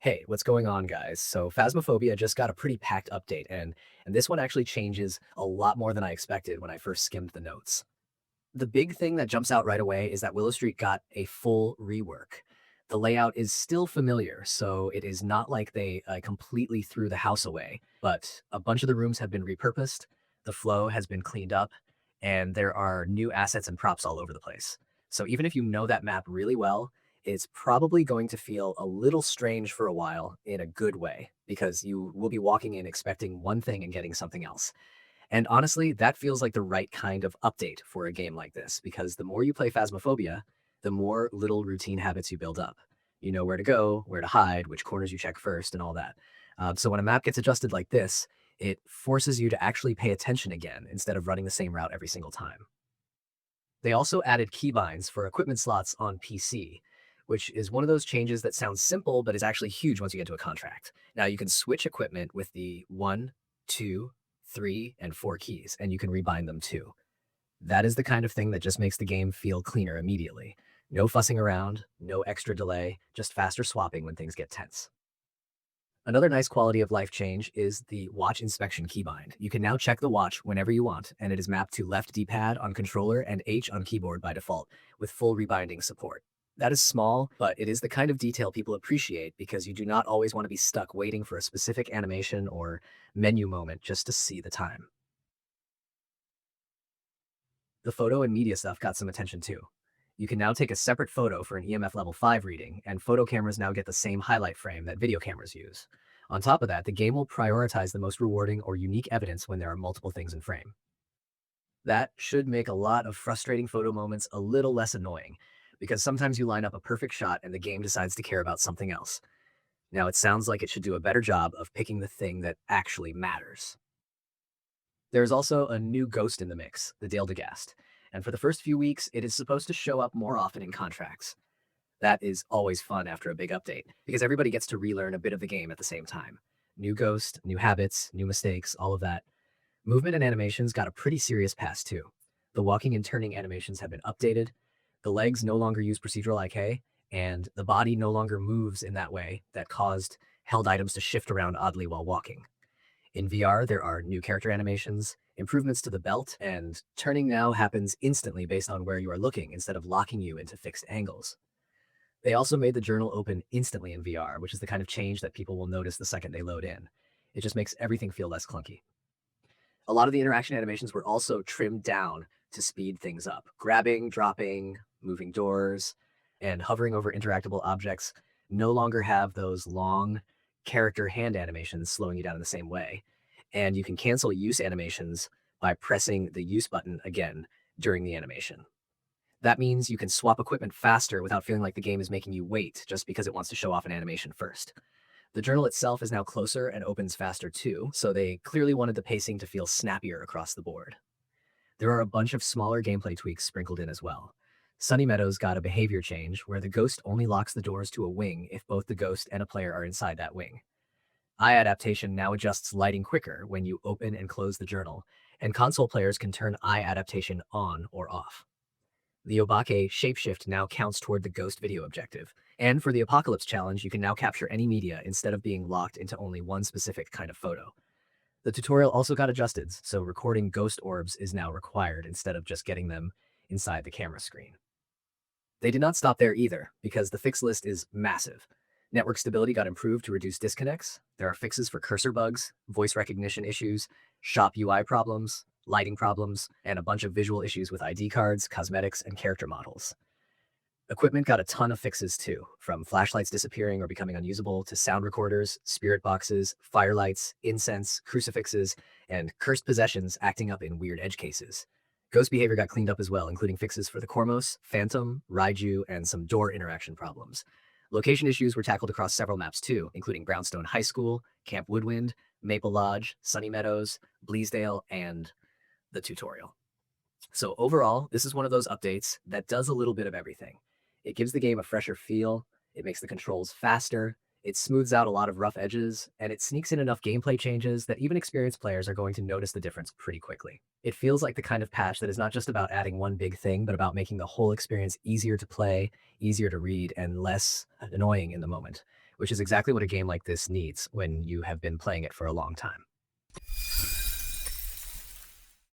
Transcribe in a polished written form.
Hey, what's going on, guys? So Phasmophobia just got a pretty packed update, and this one actually changes a lot more than I expected when I first skimmed the notes. The big thing that jumps out right away is that Willow Street got a full rework. The layout is still familiar, so it is not like they completely threw the house away, but a bunch of the rooms have been repurposed, the flow has been cleaned up, and there are new assets and props all over the place. So even if you know that map really well, it's probably going to feel a little strange for a while in a good way, because you will be walking in expecting one thing and getting something else. And honestly, that feels like the right kind of update for a game like this, because the more you play Phasmophobia, the more little routine habits you build up. You know where to go, where to hide, which corners you check first, and all that. So when a map gets adjusted like this, it forces you to actually pay attention again instead of running the same route every single time. They also added keybinds for equipment slots on PC, which is one of those changes that sounds simple, but is actually huge once you get to a contract. Now you can switch equipment with the 1, 2, 3, and 4 keys, and you can rebind them too. That is the kind of thing that just makes the game feel cleaner immediately. No fussing around, no extra delay, just faster swapping when things get tense. Another nice quality of life change is the watch inspection keybind. You can now check the watch whenever you want, and it is mapped to left D-pad on controller and H on keyboard by default, with full rebinding support. That is small, but it is the kind of detail people appreciate because you do not always want to be stuck waiting for a specific animation or menu moment just to see the time. The photo and media stuff got some attention too. You can now take a separate photo for an EMF level 5 reading, and photo cameras now get the same highlight frame that video cameras use. On top of that, the game will prioritize the most rewarding or unique evidence when there are multiple things in frame. That should make a lot of frustrating photo moments a little less annoying, because sometimes you line up a perfect shot and the game decides to care about something else. Now, it sounds like it should do a better job of picking the thing that actually matters. There's also a new ghost in the mix, the Dale DeGast, and for the first few weeks, it is supposed to show up more often in contracts. That is always fun after a big update, because everybody gets to relearn a bit of the game at the same time. New ghost, new habits, new mistakes, all of that. Movement and animations got a pretty serious pass too. The walking and turning animations have been updated, the legs no longer use procedural IK, and the body no longer moves in that way that caused held items to shift around oddly while walking. In VR, there are new character animations, improvements to the belt, and turning now happens instantly based on where you are looking instead of locking you into fixed angles. They also made the journal open instantly in VR, which is the kind of change that people will notice the second they load in. It just makes everything feel less clunky. A lot of the interaction animations were also trimmed down to speed things up. Grabbing, dropping, moving doors, and hovering over interactable objects no longer have those long character hand animations slowing you down in the same way. And you can cancel use animations by pressing the use button again during the animation. That means you can swap equipment faster without feeling like the game is making you wait just because it wants to show off an animation first. The journal itself is now closer and opens faster too, so they clearly wanted the pacing to feel snappier across the board. There are a bunch of smaller gameplay tweaks sprinkled in as well. Sunny Meadows got a behavior change where the ghost only locks the doors to a wing if both the ghost and a player are inside that wing. Eye adaptation now adjusts lighting quicker when you open and close the journal, and console players can turn eye adaptation on or off. The Obake shapeshift now counts toward the ghost video objective. And for the Apocalypse challenge, you can now capture any media instead of being locked into only one specific kind of photo. The tutorial also got adjusted, so recording ghost orbs is now required instead of just getting them inside the camera screen. They did not stop there either, because the fix list is massive. Network stability got improved to reduce disconnects. There are fixes for cursor bugs, voice recognition issues, shop UI problems, lighting problems, and a bunch of visual issues with ID cards, cosmetics, and character models. Equipment got a ton of fixes too, from flashlights disappearing or becoming unusable to sound recorders, spirit boxes, firelights, incense, crucifixes, and cursed possessions acting up in weird edge cases. Ghost behavior got cleaned up as well, including fixes for the Kormos, Phantom, Raiju, and some door interaction problems. Location issues were tackled across several maps too, including Brownstone High School, Camp Woodwind, Maple Lodge, Sunny Meadows, Bleasdale, and the tutorial. So overall, this is one of those updates that does a little bit of everything. It gives the game a fresher feel, it makes the controls faster, it smooths out a lot of rough edges, and it sneaks in enough gameplay changes that even experienced players are going to notice the difference pretty quickly. It feels like the kind of patch that is not just about adding one big thing, but about making the whole experience easier to play, easier to read, and less annoying in the moment, which is exactly what a game like this needs when you have been playing it for a long time.